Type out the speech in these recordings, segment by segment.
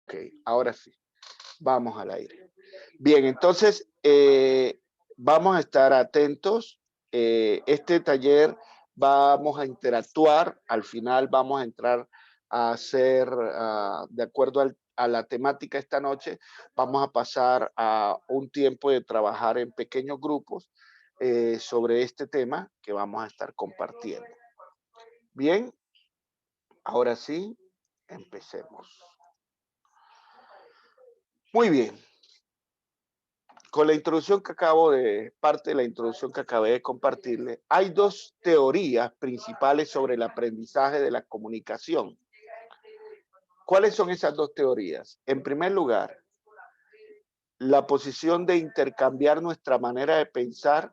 Ok, ahora sí, vamos al aire. Bien, entonces vamos a estar atentos. Este taller vamos a interactuar, al final vamos a entrar a hacer, de acuerdo a la temática esta noche, vamos a pasar a un tiempo de trabajar en pequeños grupos sobre este tema que vamos a estar compartiendo. Bien, ahora sí, empecemos. Muy bien. Con la introducción que parte de la introducción que acabé de compartirle, hay dos teorías principales sobre el aprendizaje de la comunicación. ¿Cuáles son esas dos teorías? En primer lugar, la posición de intercambiar nuestra manera de pensar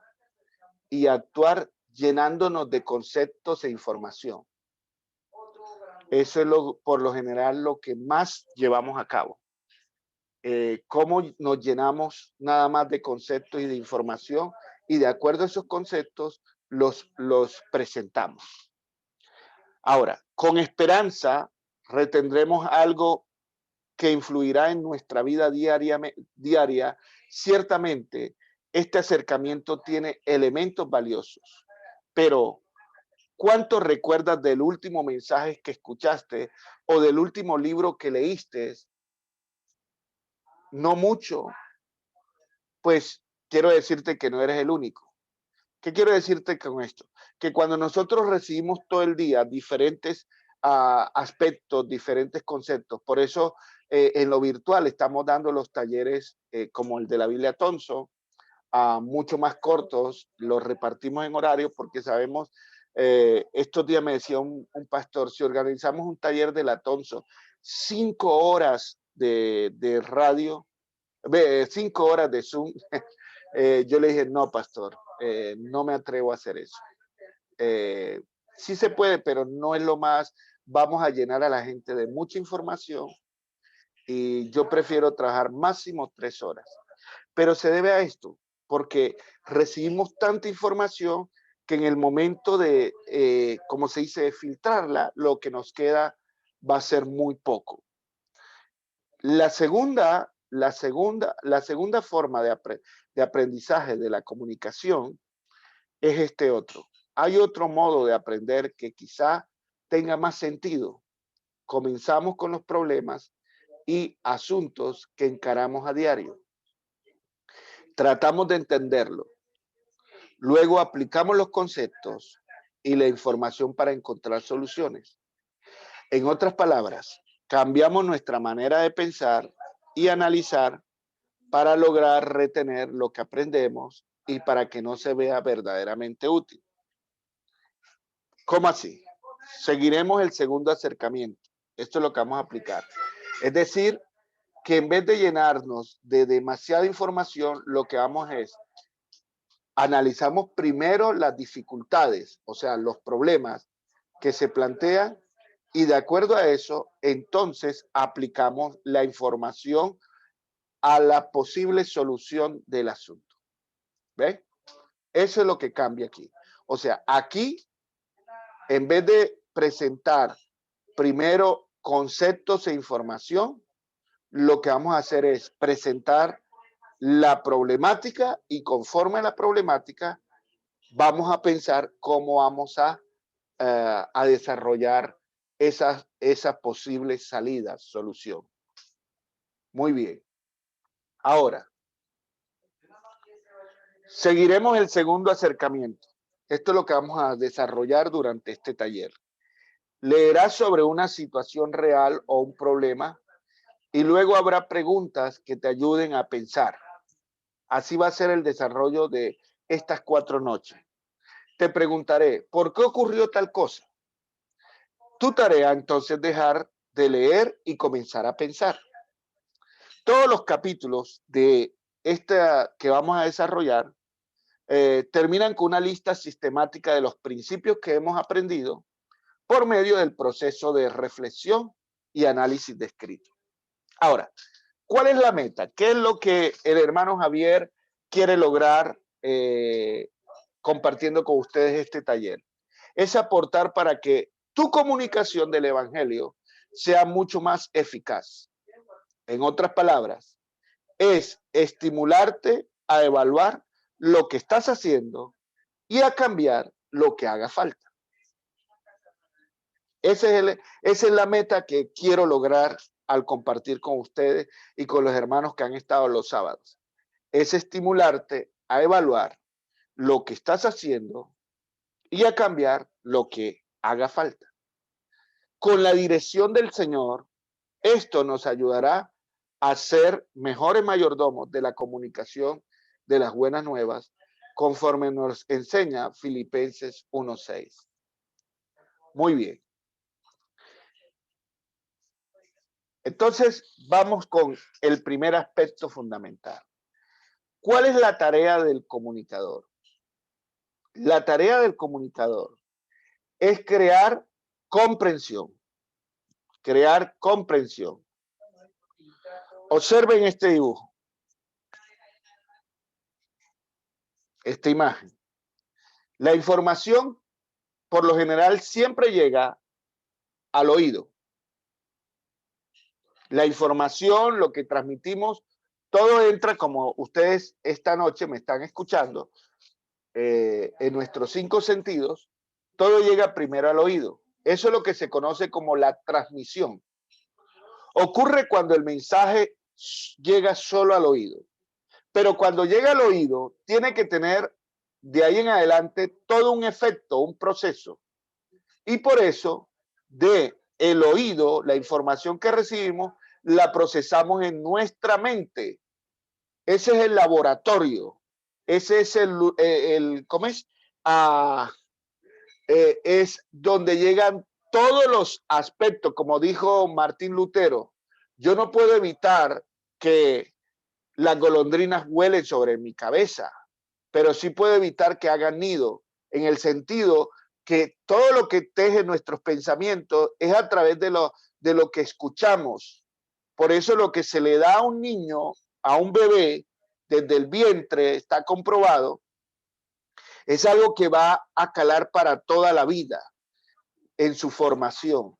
y actuar llenándonos de conceptos e información. Eso es por lo general lo que más llevamos a cabo. Cómo nos llenamos nada más de conceptos y de información y de acuerdo a esos conceptos los presentamos. Ahora, con esperanza retendremos algo que influirá en nuestra vida diaria. Ciertamente, este acercamiento tiene elementos valiosos, pero ¿cuánto recuerdas del último mensaje que escuchaste o del último libro que leíste? No mucho. Pues quiero decirte que no eres el único. ¿Qué quiero decirte con esto? Que cuando nosotros recibimos todo el día diferentes aspectos, diferentes conceptos, por eso en lo virtual estamos dando los talleres como el de la Biblia Thompson, mucho más cortos, los repartimos en horarios porque sabemos, estos días me decía un pastor, si organizamos un taller de la Thompson, 5 horas de radio, 5 horas de Zoom, yo le dije, no, pastor, no me atrevo a hacer eso. Sí se puede, pero no es lo más. Vamos a llenar a la gente de mucha información y yo prefiero trabajar máximo 3 horas. Pero se debe a esto, porque recibimos tanta información que en el momento de, como se dice, de filtrarla, lo que nos queda va a ser muy poco. La segunda forma de aprendizaje de la comunicación es este otro. Hay otro modo de aprender que quizá tenga más sentido. Comenzamos con los problemas y asuntos que encaramos a diario. Tratamos de entenderlo. Luego aplicamos los conceptos y la información para encontrar soluciones. En otras palabras, cambiamos nuestra manera de pensar y analizar para lograr retener lo que aprendemos y para que no se vea verdaderamente útil. ¿Cómo así? Seguiremos el segundo acercamiento. Esto es lo que vamos a aplicar. Es decir, que en vez de llenarnos de demasiada información, lo que vamos es analizamos primero las dificultades, o sea, los problemas que se plantean y de acuerdo a eso, entonces aplicamos la información a la posible solución del asunto. ¿Ven? Eso es lo que cambia aquí. O sea, aquí, en vez de presentar primero conceptos e información, lo que vamos a hacer es presentar la problemática y conforme a la problemática vamos a pensar cómo vamos a desarrollar esas posibles salidas, solución. Muy bien. Ahora, seguiremos el segundo acercamiento. Esto es lo que vamos a desarrollar durante este taller. Leerás sobre una situación real o un problema y luego habrá preguntas que te ayuden a pensar. Así va a ser el desarrollo de estas 4 noches. Te preguntaré, ¿por qué ocurrió tal cosa? Tu tarea entonces dejar de leer y comenzar a pensar. Todos los capítulos de esta que vamos a desarrollar terminan con una lista sistemática de los principios que hemos aprendido por medio del proceso de reflexión y análisis descrito. Ahora, ¿cuál es la meta? ¿Qué es lo que el hermano Javier quiere lograr compartiendo con ustedes este taller? Es aportar para que tu comunicación del evangelio sea mucho más eficaz. En otras palabras, es estimularte a evaluar lo que estás haciendo y a cambiar lo que haga falta. Esa es la meta que quiero lograr al compartir con ustedes y con los hermanos que han estado los sábados. Es estimularte a evaluar lo que estás haciendo y a cambiar lo que haga falta. Con la dirección del Señor, esto nos ayudará a ser mejores mayordomos de la comunicación de las buenas nuevas, conforme nos enseña Filipenses 1:6. Muy bien. Entonces, vamos con el primer aspecto fundamental. ¿Cuál es la tarea del comunicador? La tarea del comunicador es crear comprensión. Crear comprensión. Observen este dibujo. Esta imagen. La información, por lo general, siempre llega al oído. La información, lo que transmitimos, todo entra, como ustedes esta noche me están escuchando, en nuestros 5 sentidos, todo llega primero al oído. Eso es lo que se conoce como la transmisión. Ocurre cuando el mensaje llega solo al oído. Pero cuando llega al oído, tiene que tener de ahí en adelante todo un efecto, un proceso. Y por eso, de el oído, la información que recibimos, la procesamos en nuestra mente. Ese es el laboratorio. Ese es ¿cómo es? Es donde llegan todos los aspectos, como dijo Martín Lutero. Yo no puedo evitar que las golondrinas vuelen sobre mi cabeza, pero sí puedo evitar que hagan nido, en el sentido que todo lo que teje nuestros pensamientos es a través de lo que escuchamos. Por eso lo que se le da a un niño, a un bebé, desde el vientre, está comprobado, es algo que va a calar para toda la vida en su formación.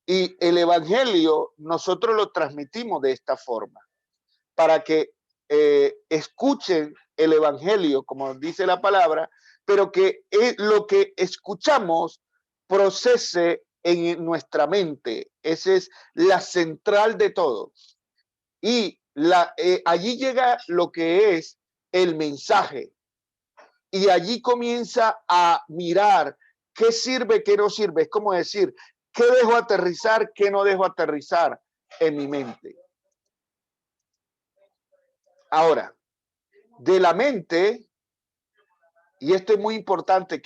Y el evangelio nosotros lo transmitimos de esta forma, para que escuchen el evangelio, como dice la palabra, pero que lo que escuchamos procese en nuestra mente. Esa es la central de todo. Y allí llega lo que es el mensaje. Y allí comienza a mirar qué sirve, qué no sirve. Es como decir, qué dejo aterrizar, qué no dejo aterrizar en mi mente. Ahora, de la mente, y esto es muy importante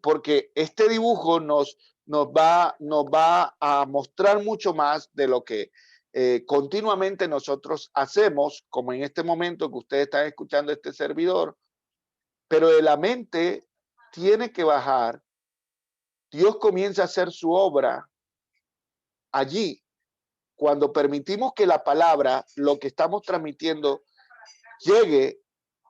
porque este dibujo nos va a mostrar mucho más de lo que continuamente nosotros hacemos, como en este momento que ustedes están escuchando este servidor, pero de la mente tiene que bajar. Dios comienza a hacer su obra allí, cuando permitimos que la palabra, lo que estamos transmitiendo, llegue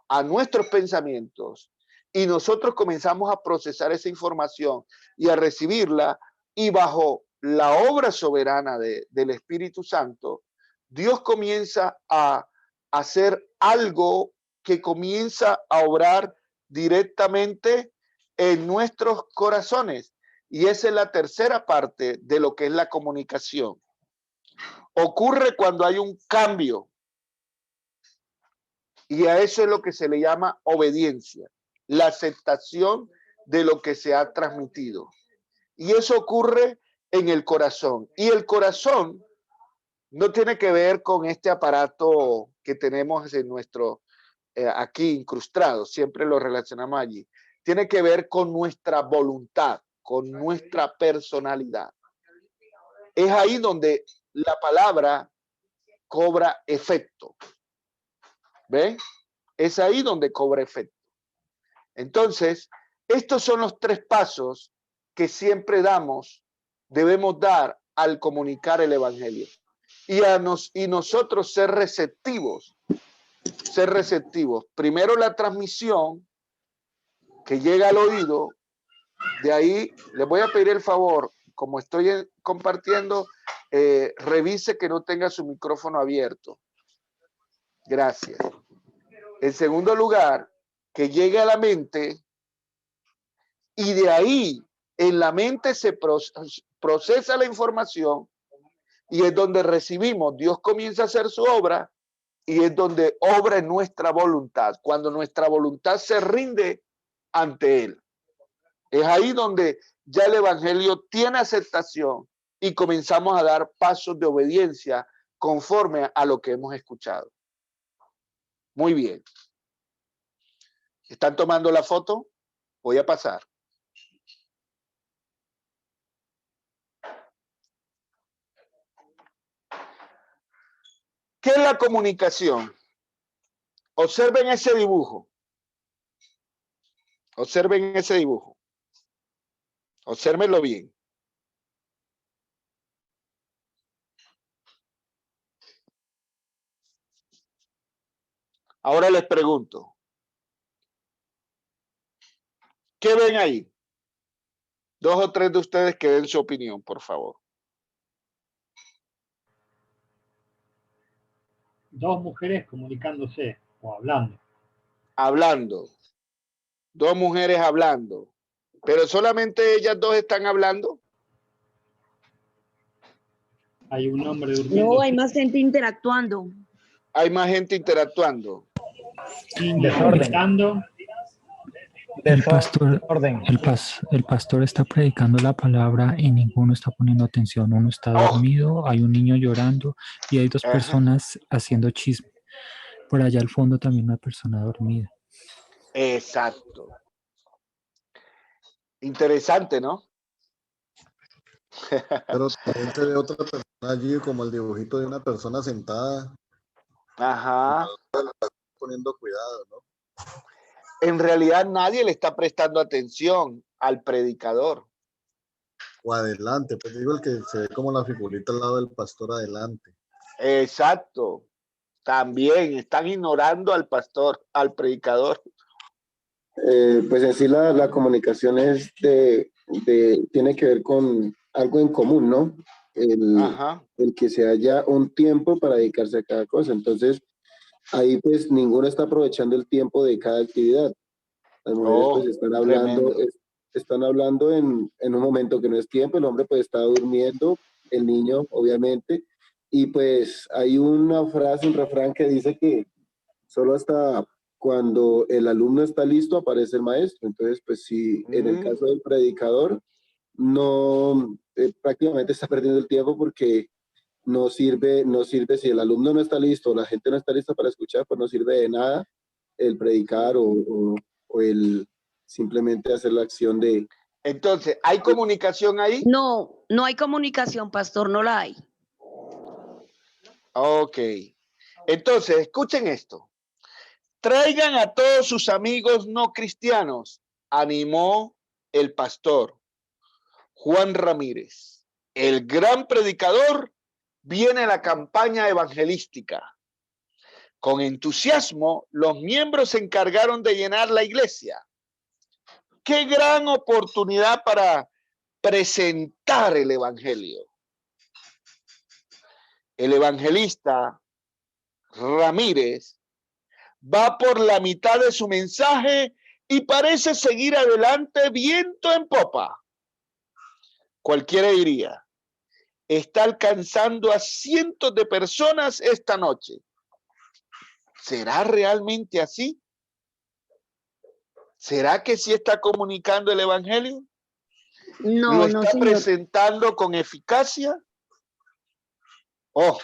a nuestros pensamientos y nosotros comenzamos a procesar esa información y a recibirla, y bajo la obra soberana del Espíritu Santo, Dios comienza a hacer algo que comienza a obrar directamente en nuestros corazones. Y esa es la tercera parte de lo que es la comunicación. Ocurre cuando hay un cambio. Y a eso es lo que se le llama obediencia, la aceptación de lo que se ha transmitido. Y eso ocurre en el corazón. Y el corazón no tiene que ver con este aparato que tenemos en nuestro, aquí incrustado, siempre lo relacionamos allí. Tiene que ver con nuestra voluntad, con nuestra personalidad. Es ahí donde la palabra cobra efecto. ¿Ven? Es ahí donde cobra efecto. Entonces, estos son los 3 pasos que siempre debemos dar al comunicar el evangelio. Y nosotros ser receptivos. Ser receptivos. Primero la transmisión que llega al oído. De ahí les voy a pedir el favor, como estoy compartiendo, revise que no tenga su micrófono abierto. Gracias. En segundo lugar, que llegue a la mente y de ahí en la mente se procesa la información y es donde recibimos. Dios comienza a hacer su obra y es donde obra nuestra voluntad. Cuando nuestra voluntad se rinde ante Él. Es ahí donde ya el evangelio tiene aceptación y comenzamos a dar pasos de obediencia conforme a lo que hemos escuchado. Muy bien. ¿Están tomando la foto? Voy a pasar. ¿Qué es la comunicación? Observen ese dibujo. Observen ese dibujo. Obsérvenlo bien. Ahora les pregunto. ¿Qué ven ahí? 2 o 3 de ustedes que den su opinión, por favor. Dos mujeres comunicándose o hablando. Hablando. 2 mujeres hablando. Pero solamente ellas 2 están hablando. Hay un hombre durmiendo. No, hay más gente interactuando. Hay más gente interactuando. Niños gritando. El pastor está predicando la palabra y ninguno está poniendo atención. Uno está dormido, hay un niño llorando y hay 2 personas haciendo chisme. Por allá al fondo también una persona dormida. Exacto. Interesante, ¿no? Pero también se ve otra persona allí, como el dibujito de una persona sentada. Ajá. Poniendo cuidado, ¿no? En realidad nadie le está prestando atención al predicador. O adelante, pues digo el que se ve como la figurita al lado del pastor adelante. Exacto. También están ignorando al pastor, al predicador. Pues en sí la comunicación es tiene que ver con algo en común, ¿no? El que se haya un tiempo para dedicarse a cada cosa. Entonces, ahí pues ninguno está aprovechando el tiempo de cada actividad. Las mujeres pues están hablando en un momento que no es tiempo, el hombre pues está durmiendo, el niño obviamente, y pues hay una frase, un refrán que dice que solo hasta cuando el alumno está listo aparece el maestro. Entonces pues si en el caso del predicador no prácticamente está perdiendo el tiempo porque no sirve si el alumno no está listo, la gente no está lista para escuchar, pues no sirve de nada el predicar o el simplemente hacer la acción de... Entonces, ¿hay comunicación ahí? No, no hay comunicación, pastor, no la hay. Ok. Entonces, escuchen esto. Traigan a todos sus amigos no cristianos, animó el pastor Juan Ramírez. El gran predicador viene a la campaña evangelística. Con entusiasmo, los miembros se encargaron de llenar la iglesia. ¡Qué gran oportunidad para presentar el evangelio! El evangelista Ramírez va por la mitad de su mensaje y parece seguir adelante viento en popa. Cualquiera diría, está alcanzando a cientos de personas esta noche. ¿Será realmente así? ¿Será que sí está comunicando el evangelio? No, ¿Lo no, está señor. presentando con eficacia? Oh,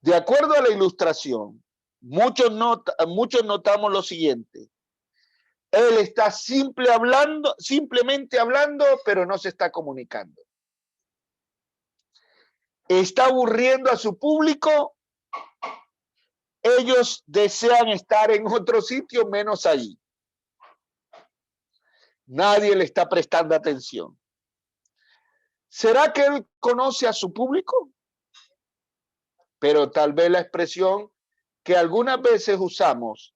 de acuerdo a la ilustración, muchos notamos lo siguiente. Él está simplemente hablando, pero no se está comunicando. Está aburriendo a su público. Ellos desean estar en otro sitio menos allí. Nadie le está prestando atención. ¿Será que él conoce a su público? Pero tal vez la expresión que algunas veces usamos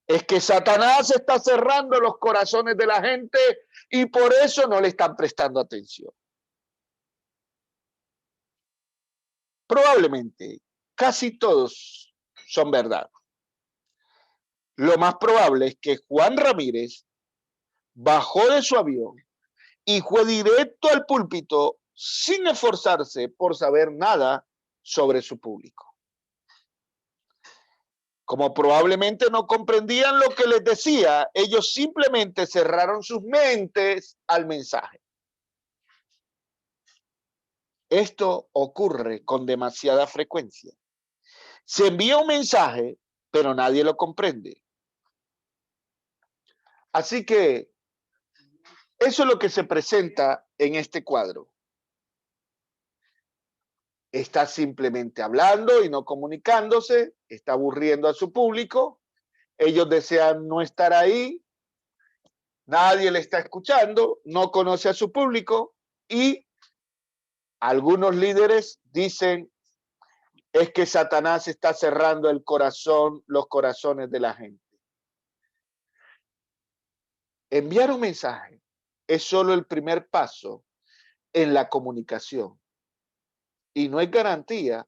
es que Satanás está cerrando los corazones de la gente y por eso no le están prestando atención. Probablemente, casi todos son verdad. Lo más probable es que Juan Ramírez bajó de su avión y fue directo al púlpito sin esforzarse por saber nada sobre su público. Como probablemente no comprendían lo que les decía, ellos simplemente cerraron sus mentes al mensaje. Esto ocurre con demasiada frecuencia. Se envía un mensaje, pero nadie lo comprende. Así que eso es lo que se presenta en este cuadro. Está simplemente hablando y no comunicándose, está aburriendo a su público, ellos desean no estar ahí, nadie le está escuchando, no conoce a su público y algunos líderes dicen es que Satanás está cerrando el corazón, los corazones de la gente. Enviar un mensaje es solo el primer paso en la comunicación y no es garantía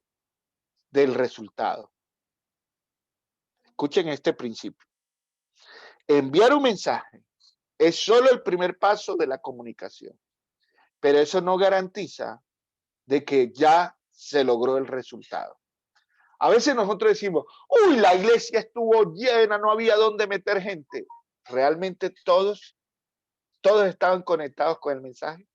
del resultado. Escuchen este principio. Enviar un mensaje es solo el primer paso de la comunicación, pero eso no garantiza de que ya se logró el resultado. A veces nosotros decimos, uy, la iglesia estuvo llena, no había dónde meter gente. ¿Realmente todos estaban conectados con el mensaje?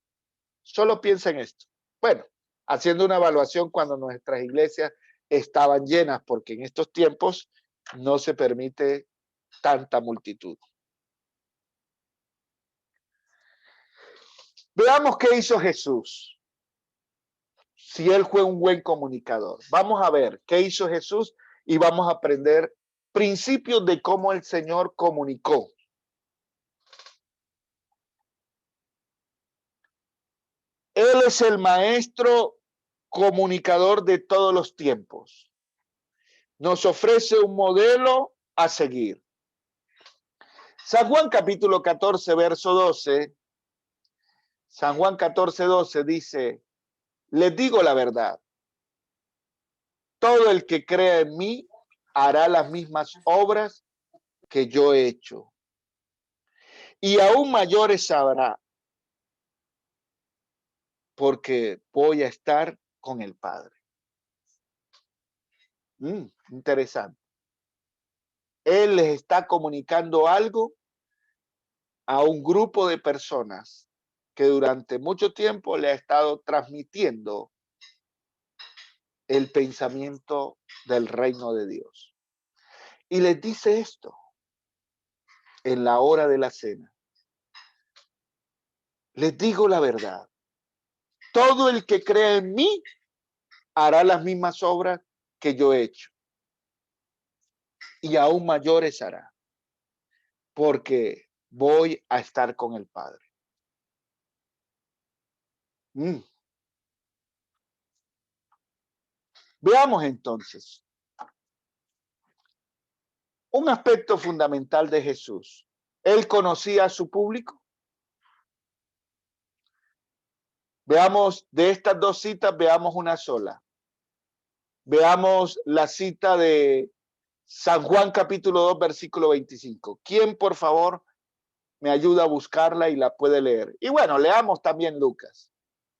Solo piensa en esto. Bueno, haciendo una evaluación cuando nuestras iglesias estaban llenas, porque en estos tiempos no se permite tanta multitud. Veamos qué hizo Jesús. Si él fue un buen comunicador. Vamos a ver qué hizo Jesús y vamos a aprender principios de cómo el Señor comunicó. Él es el maestro comunicador de todos los tiempos. Nos ofrece un modelo a seguir. San Juan capítulo 14, verso 12. San Juan 14, 12 dice, les digo la verdad. Todo el que crea en mí hará las mismas obras que yo he hecho. Y aún mayores habrá, porque voy a estar con el Padre. Interesante. Él les está comunicando algo a un grupo de personas que durante mucho tiempo le ha estado transmitiendo el pensamiento del reino de Dios. Y les dice esto en la hora de la cena. Les digo la verdad. Todo el que cree en mí hará las mismas obras que yo he hecho. Y aún mayores hará. Porque voy a estar con el Padre. Veamos entonces un aspecto fundamental de Jesús. Él conocía a su público. Veamos de estas dos citas, veamos una sola. Veamos la cita de San Juan capítulo 2, versículo 25. ¿Quién, por favor, me ayuda a buscarla y la puede leer? Y bueno, leamos también Lucas.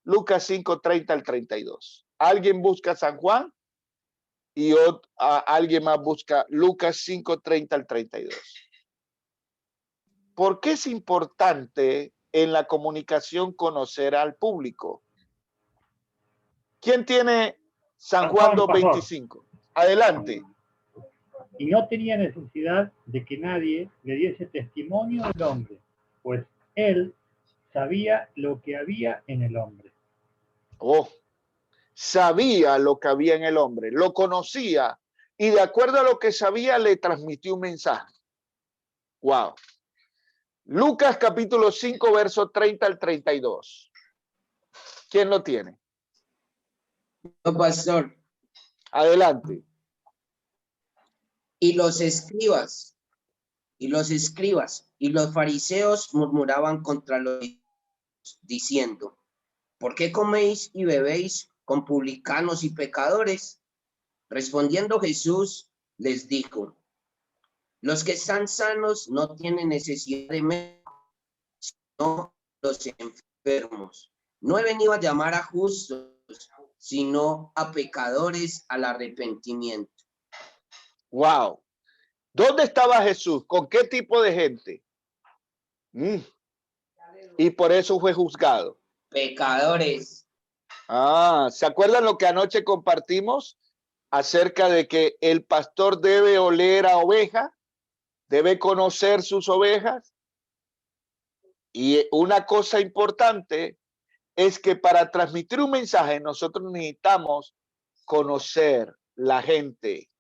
Lucas 5, 30 al 32. ¿Alguien busca San Juan? Y alguien más busca Lucas 5, 30 al 32. ¿Por qué es importante en la comunicación conocer al público? ¿Quién tiene San Juan 2, 25? Adelante. Y no tenía necesidad de que nadie le diese testimonio del hombre, pues él sabía lo que había en el hombre. Oh, sabía lo que había en el hombre, lo conocía y de acuerdo a lo que sabía le transmitió un mensaje. Wow. Lucas capítulo 5, verso 30 al 32. ¿Quién lo tiene? No, pastor. Adelante. Y los escribas y los fariseos murmuraban contra los diciendo, ¿por qué coméis y bebéis con publicanos y pecadores? Respondiendo Jesús les dijo: los que están sanos no tienen necesidad de médico, sino los enfermos. No he venido a llamar a justos, sino a pecadores al arrepentimiento. Wow. ¿Dónde estaba Jesús? ¿Con qué tipo de gente? Y por eso fue juzgado. Pecadores. ¿Se acuerdan lo que anoche compartimos acerca de que el pastor debe oler a oveja, debe conocer sus ovejas? Y una cosa importante es que para transmitir un mensaje nosotros necesitamos conocer la gente,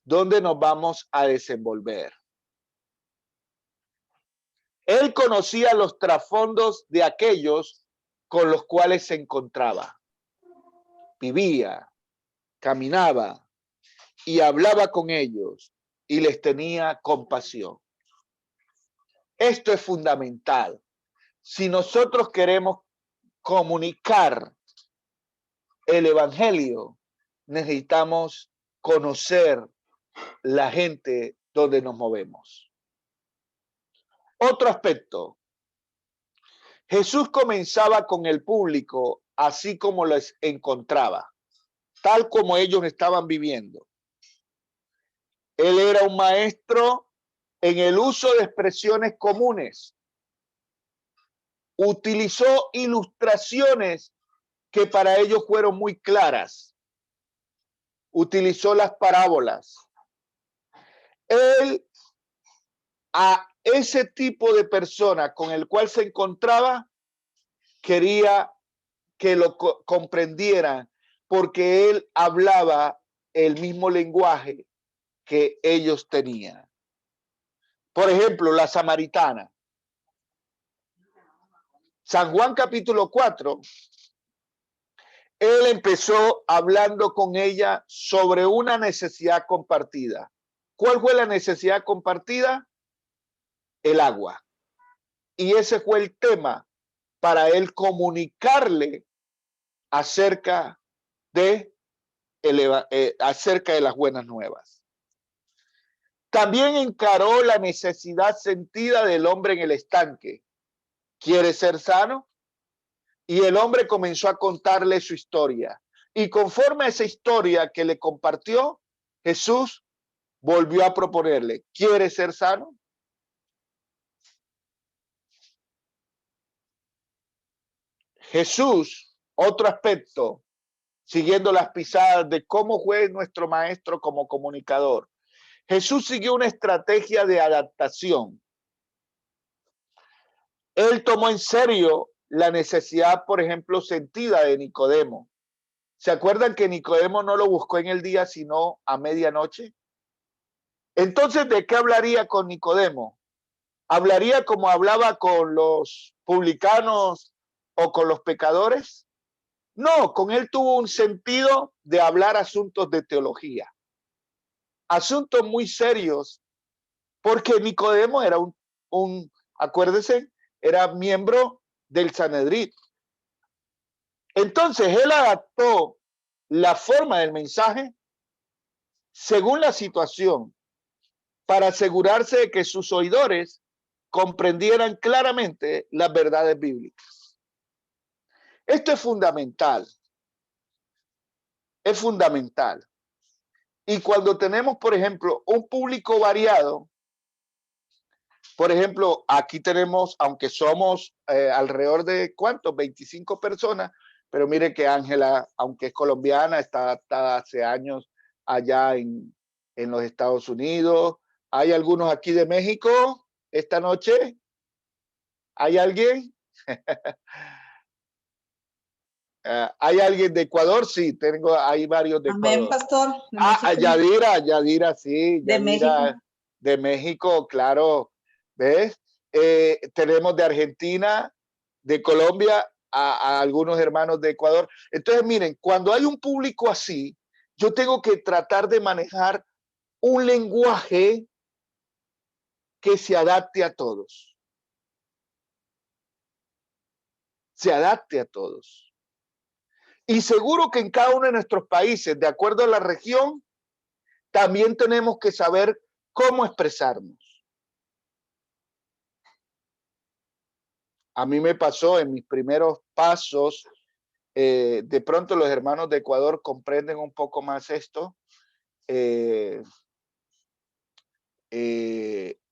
dónde nos vamos a desenvolver. Él conocía los trasfondos de aquellos con los cuales se encontraba. Vivía, caminaba y hablaba con ellos y les tenía compasión. Esto es fundamental. Si nosotros queremos comunicar el evangelio, necesitamos conocer la gente donde nos movemos. Otro aspecto. Jesús comenzaba con el público así como les encontraba, tal como ellos estaban viviendo. Él era un maestro en el uso de expresiones comunes. Utilizó ilustraciones que para ellos fueron muy claras. Utilizó las parábolas. Él, a ese tipo de persona con el cual se encontraba, quería que lo comprendieran porque él hablaba el mismo lenguaje que ellos tenían. Por ejemplo, la samaritana. San Juan capítulo 4, él empezó hablando con ella sobre una necesidad compartida. ¿Cuál fue la necesidad compartida? El agua. Y ese fue el tema para él comunicarle acerca de las buenas nuevas. También encaró la necesidad sentida del hombre en el estanque. ¿Quiere ser sano? Y el hombre comenzó a contarle su historia. Y conforme a esa historia que le compartió, Jesús volvió a proponerle: ¿quiere ser sano? Jesús, otro aspecto, siguiendo las pisadas de cómo fue nuestro maestro como comunicador. Jesús siguió una estrategia de adaptación. Él tomó en serio la necesidad, por ejemplo, sentida de Nicodemo. ¿Se acuerdan que Nicodemo no lo buscó en el día, sino a medianoche? Entonces, ¿de qué hablaría con Nicodemo? ¿Hablaría como hablaba con los publicanos o con los pecadores? No, con él tuvo un sentido de hablar asuntos de teología. Asuntos muy serios, porque Nicodemo era acuérdense, era miembro del Sanedrín. Entonces, él adaptó la forma del mensaje según la situación para asegurarse de que sus oidores comprendieran claramente las verdades bíblicas. Esto es fundamental. Es fundamental. Y cuando tenemos, por ejemplo, un público variado, por ejemplo, aquí tenemos, aunque somos alrededor de, ¿cuántos? 25 personas, pero mire que Ángela, aunque es colombiana, está adaptada hace años allá en los Estados Unidos. ¿Hay algunos aquí de México esta noche? ¿Hay alguien? ¿Hay alguien de Ecuador? Sí, hay varios de Ecuador. Amén, pastor. Yadira, sí. De México. De México, claro. ¿Ves? Tenemos de Argentina, de Colombia, a algunos hermanos de Ecuador. Entonces, miren, cuando hay un público así, yo tengo que tratar de manejar un lenguaje que se adapte a todos. Se adapte a todos. Y seguro que en cada uno de nuestros países, de acuerdo a la región, también tenemos que saber cómo expresarnos. A mí me pasó en mis primeros pasos, de pronto los hermanos de Ecuador comprenden un poco más esto. En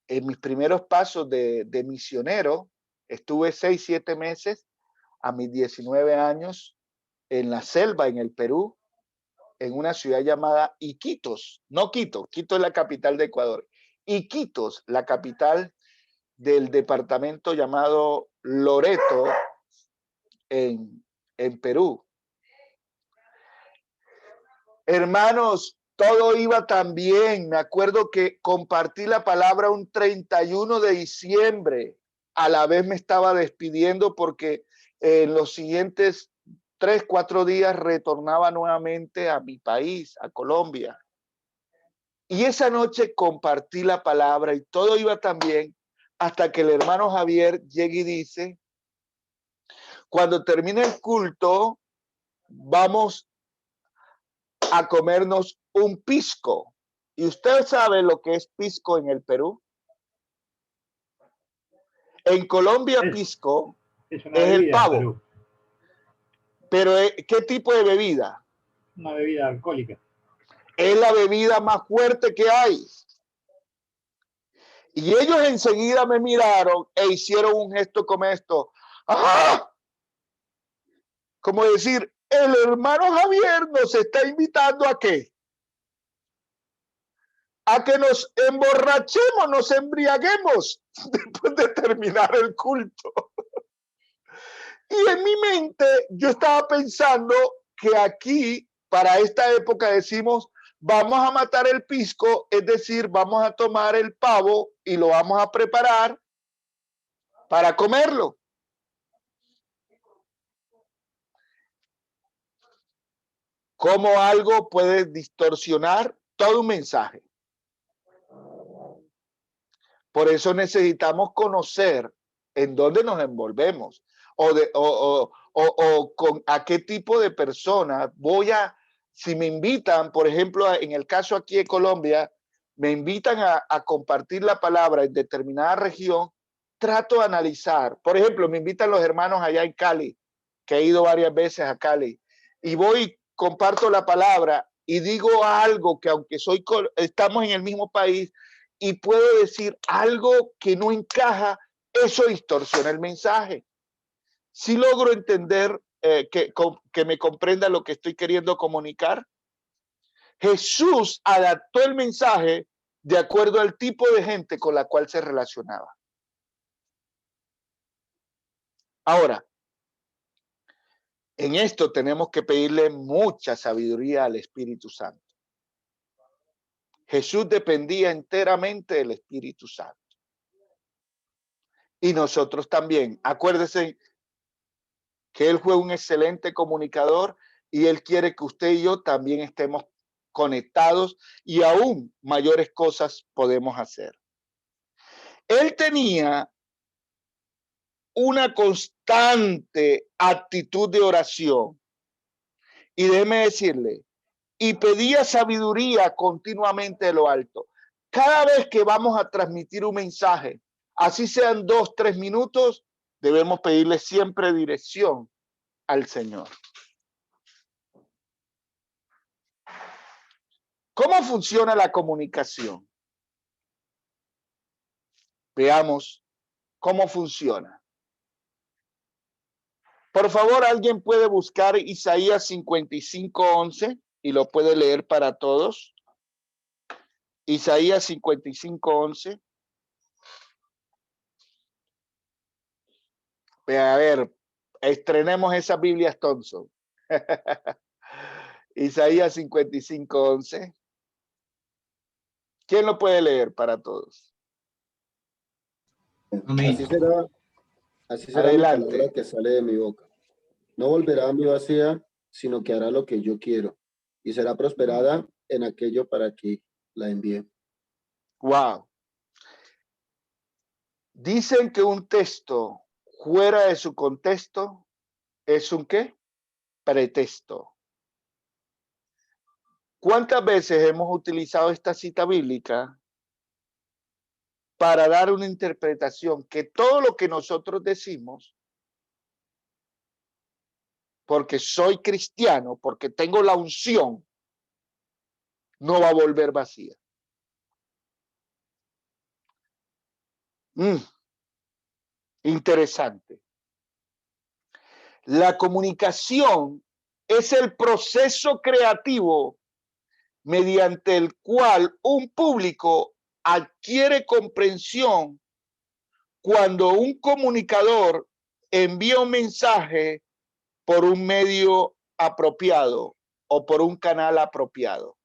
mis primeros pasos de misionero, estuve 6, 7 meses a mis 19 años en la selva, en el Perú, en una ciudad llamada Iquitos, no Quito, Quito es la capital de Ecuador, Iquitos, la capital del departamento llamado Loreto en Perú. Hermanos, todo iba tan bien. Me acuerdo que compartí la palabra un 31 de diciembre. A la vez me estaba despidiendo porque en los siguientes 3, 4 días retornaba nuevamente a mi país, a Colombia. Y esa noche compartí la palabra y todo iba tan bien hasta que el hermano Javier llega y dice, cuando termine el culto, vamos a comernos un pisco. ¿Y usted sabe lo que es pisco en el Perú? En Colombia, pisco es el pavo. Pero, ¿qué tipo de bebida? Una bebida alcohólica. Es la bebida más fuerte que hay. Y ellos enseguida me miraron e hicieron un gesto como esto. ¡Ah! Como decir, el hermano Javier nos está invitando ¿a qué? A que nos emborrachemos, nos embriaguemos después de terminar el culto. Y en mi mente yo estaba pensando que aquí, para esta época, decimos, vamos a matar el pisco, es decir, vamos a tomar el pavo y lo vamos a preparar para comerlo. ¿Cómo algo puede distorsionar todo un mensaje? Por eso necesitamos conocer en dónde nos envolvemos o con a qué tipo de persona voy a, si me invitan, por ejemplo, en el caso aquí de Colombia, me invitan a compartir la palabra en determinada región, trato de analizar. Por ejemplo, me invitan los hermanos allá en Cali, que he ido varias veces a Cali, y voy, comparto la palabra y digo algo que aunque estamos en el mismo país, y puedo decir algo que no encaja, eso distorsiona el mensaje. Si logro entender que me comprenda lo que estoy queriendo comunicar, Jesús adaptó el mensaje de acuerdo al tipo de gente con la cual se relacionaba. Ahora, en esto tenemos que pedirle mucha sabiduría al Espíritu Santo. Jesús dependía enteramente del Espíritu Santo. Y nosotros también. Acuérdense que Él fue un excelente comunicador y Él quiere que usted y yo también estemos conectados y aún mayores cosas podemos hacer. Él tenía una constante actitud de oración y déjeme decirle, y pedía sabiduría continuamente de lo alto. Cada vez que vamos a transmitir un mensaje, así sean 2, 3 minutos, debemos pedirle siempre dirección al Señor. ¿Cómo funciona la comunicación? Veamos cómo funciona. Por favor, ¿alguien puede buscar Isaías 55:11 y lo puede leer para todos? Isaías 55:11. A ver, estrenemos esas Biblias Thompson. Isaías 55:11. ¿Quién lo puede leer para todos? Amén. Así será mi palabra que sale de mi boca. No volverá a mi vacía, sino que hará lo que yo quiero y será prosperada en aquello para que la envíe. Wow. Dicen que un texto fuera de su contexto es un ¿qué? pretexto. ¿Cuántas veces hemos utilizado esta cita bíblica para dar una interpretación que todo lo que nosotros decimos, porque soy cristiano, porque tengo la unción, no va a volver vacía? Interesante. La comunicación es el proceso creativo mediante el cual un público adquiere comprensión cuando un comunicador envía un mensaje por un medio apropiado o por un canal apropiado.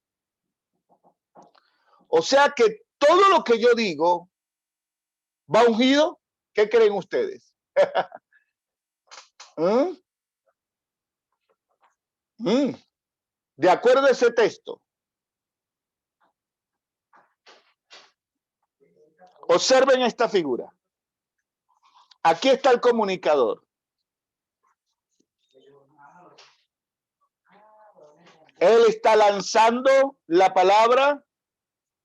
O sea que todo lo que yo digo va ungido. ¿Qué creen ustedes? De acuerdo a ese texto. Observen esta figura. Aquí está el comunicador. Él está lanzando la palabra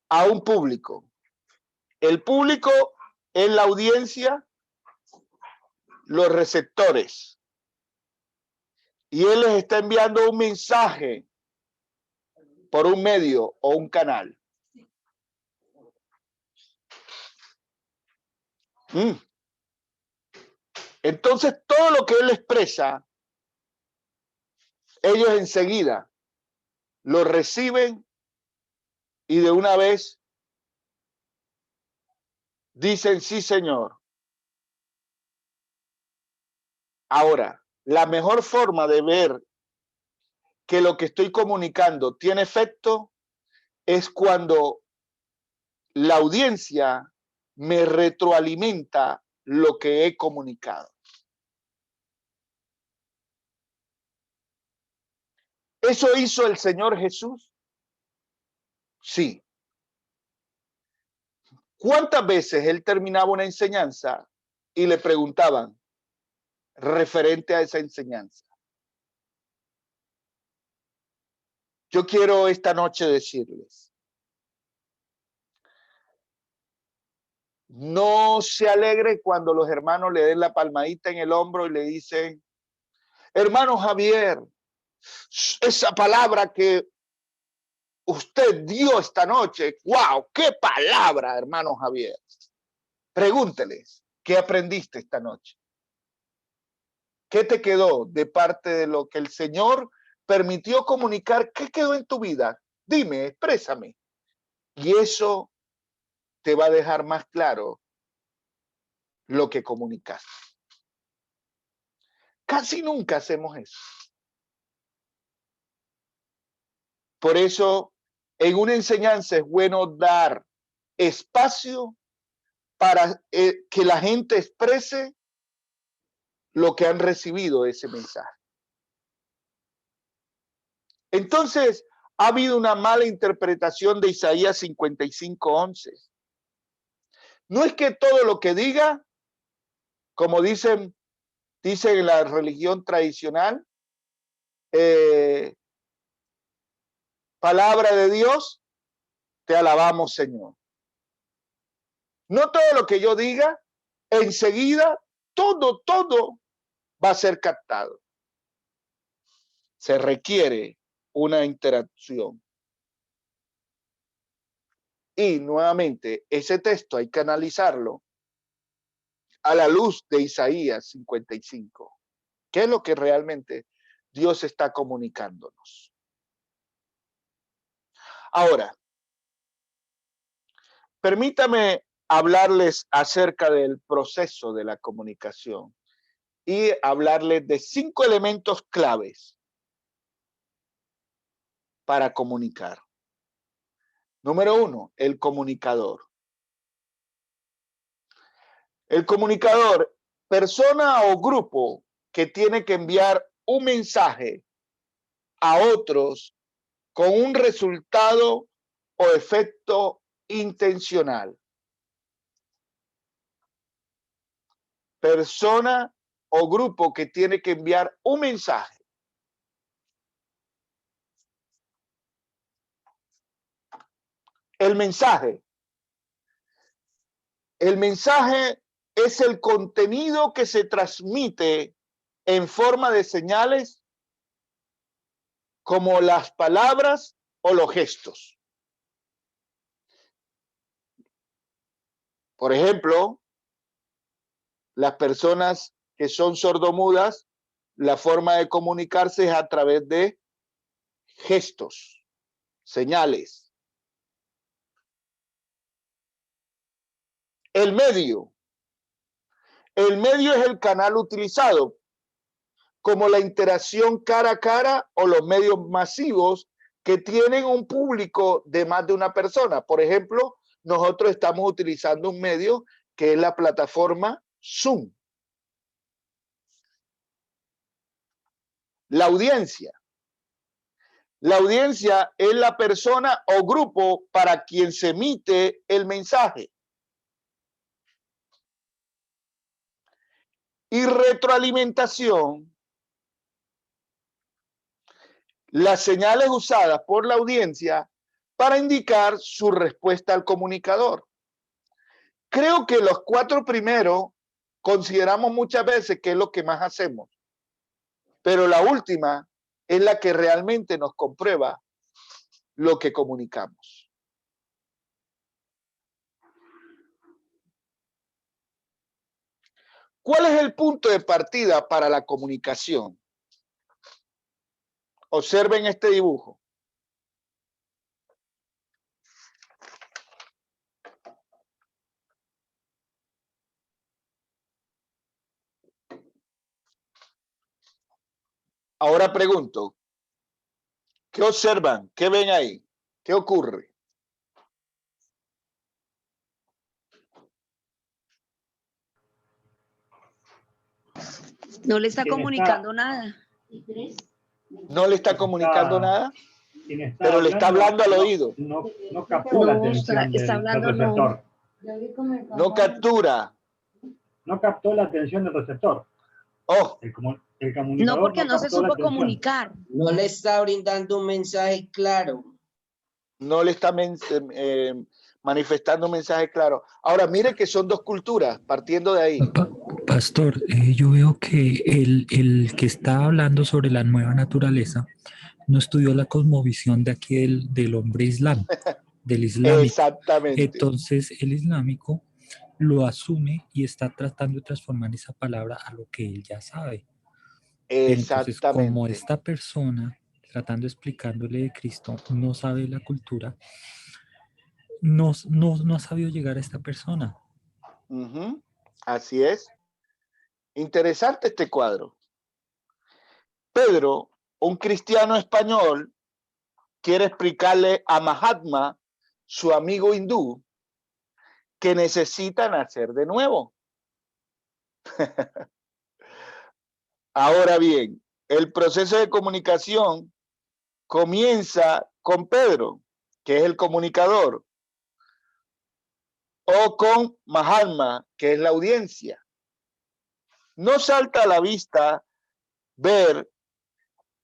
a un público. El público es la audiencia, los receptores. Y él les está enviando un mensaje por un medio o un canal. Entonces, todo lo que él expresa, ellos enseguida lo reciben y de una vez dicen, sí, señor. Ahora, la mejor forma de ver que lo que estoy comunicando tiene efecto es cuando la audiencia me retroalimenta lo que he comunicado. ¿Eso hizo el Señor Jesús? Sí. ¿Cuántas veces él terminaba una enseñanza y le preguntaban referente a esa enseñanza? Yo quiero esta noche decirles, no se alegre cuando los hermanos le den la palmadita en el hombro y le dicen, hermano Javier, esa palabra que usted dio esta noche, wow, qué palabra, hermano Javier. Pregúnteles, ¿qué aprendiste esta noche? ¿Qué te quedó de parte de lo que el Señor permitió comunicar? ¿Qué quedó en tu vida? Dime, exprésame. Y eso te va a dejar más claro lo que comunicaste. Casi nunca hacemos eso. Por eso, en una enseñanza es bueno dar espacio para que la gente exprese lo que han recibido de ese mensaje. Entonces, ha habido una mala interpretación de Isaías 55:11. No es que todo lo que diga, como dicen en la religión tradicional, palabra de Dios, te alabamos, Señor. No todo lo que yo diga, enseguida, todo va a ser captado. Se requiere una interacción. Y nuevamente, ese texto hay que analizarlo a la luz de Isaías 55. ¿Qué es lo que realmente Dios está comunicándonos? Ahora, permítame hablarles acerca del proceso de la comunicación y hablarles de 5 elementos claves para comunicar. Número 1, el comunicador. El comunicador, persona o grupo que tiene que enviar un mensaje a otros con un resultado o efecto intencional. Persona o grupo que tiene que enviar un mensaje El mensaje. El mensaje es el contenido que se transmite en forma de señales como las palabras o los gestos. Por ejemplo, las personas que son sordomudas, la forma de comunicarse es a través de gestos, señales. El medio. El medio es el canal utilizado, como la interacción cara a cara o los medios masivos que tienen un público de más de una persona. Por ejemplo, nosotros estamos utilizando un medio que es la plataforma Zoom. La audiencia. La audiencia es la persona o grupo para quien se emite el mensaje. Y retroalimentación. Las señales usadas por la audiencia para indicar su respuesta al comunicador. Creo que los 4 primeros consideramos muchas veces que es lo que más hacemos, pero la última es la que realmente nos comprueba lo que comunicamos. ¿Cuál es el punto de partida para la comunicación? Observen este dibujo. Ahora pregunto, ¿qué observan? ¿Qué ven ahí? ¿Qué ocurre? No le está comunicando nada. No le está comunicando nada, pero le está hablando al oído. No captó la atención del receptor. No captura. No captó la atención del receptor. Oh. El comunicador No, porque no se supo comunicar. No le está brindando un mensaje claro. No le está manifestando un mensaje claro. Ahora, mire que son 2 culturas, partiendo de ahí. Pastor, yo veo que el que está hablando sobre la nueva naturaleza no estudió la cosmovisión de aquí del hombre del islámico. Exactamente. Entonces, el islámico lo asume y está tratando de transformar esa palabra a lo que él ya sabe. Entonces, como esta persona, tratando explicándole de Cristo, no sabe la cultura, no ha sabido llegar a esta persona. Así es. Interesante este cuadro. Pedro, un cristiano español, quiere explicarle a Mahatma, su amigo hindú, que necesita nacer de nuevo. Ahora bien, el proceso de comunicación comienza con Pedro, que es el comunicador, o con Mahatma, que es la audiencia. No salta a la vista ver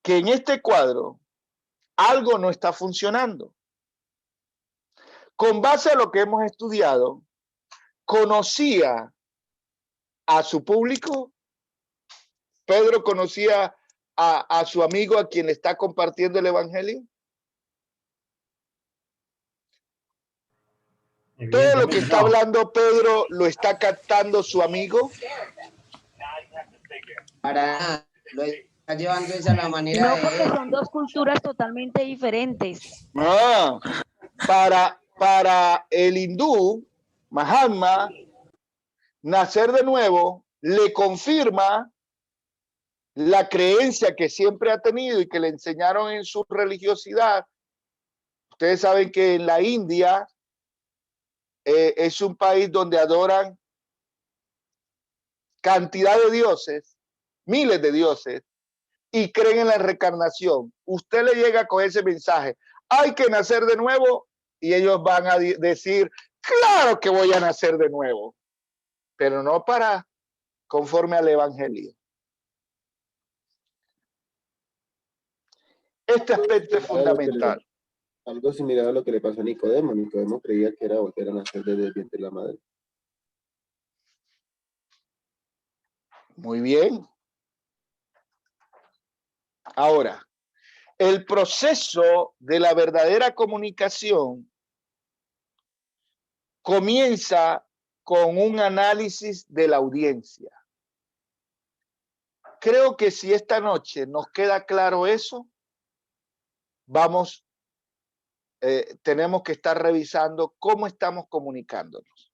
que en este cuadro algo no está funcionando. Con base a lo que hemos estudiado, ¿conocía a su público? ¿Pedro conocía a su amigo a quien está compartiendo el evangelio? ¿Todo lo que está hablando Pedro lo está captando su amigo? Para lo está llevando esa la manera no, porque son 2 culturas totalmente diferentes. No, para el hindú, Mahatma, nacer de nuevo le confirma la creencia que siempre ha tenido y que le enseñaron en su religiosidad. Ustedes saben que en la India es un país donde adoran cantidad de dioses, miles de dioses, y creen en la reencarnación. Usted le llega con ese mensaje, hay que nacer de nuevo, y ellos van a decir, claro que voy a nacer de nuevo, pero no para conforme al evangelio. Este aspecto es fundamental. Algo similar a lo que le pasó a Nicodemo. Nicodemo creía que era volver a nacer desde el vientre de la madre. Muy bien. Ahora, el proceso de la verdadera comunicación comienza con un análisis de la audiencia. Creo que si esta noche nos queda claro eso, tenemos que estar revisando cómo estamos comunicándonos.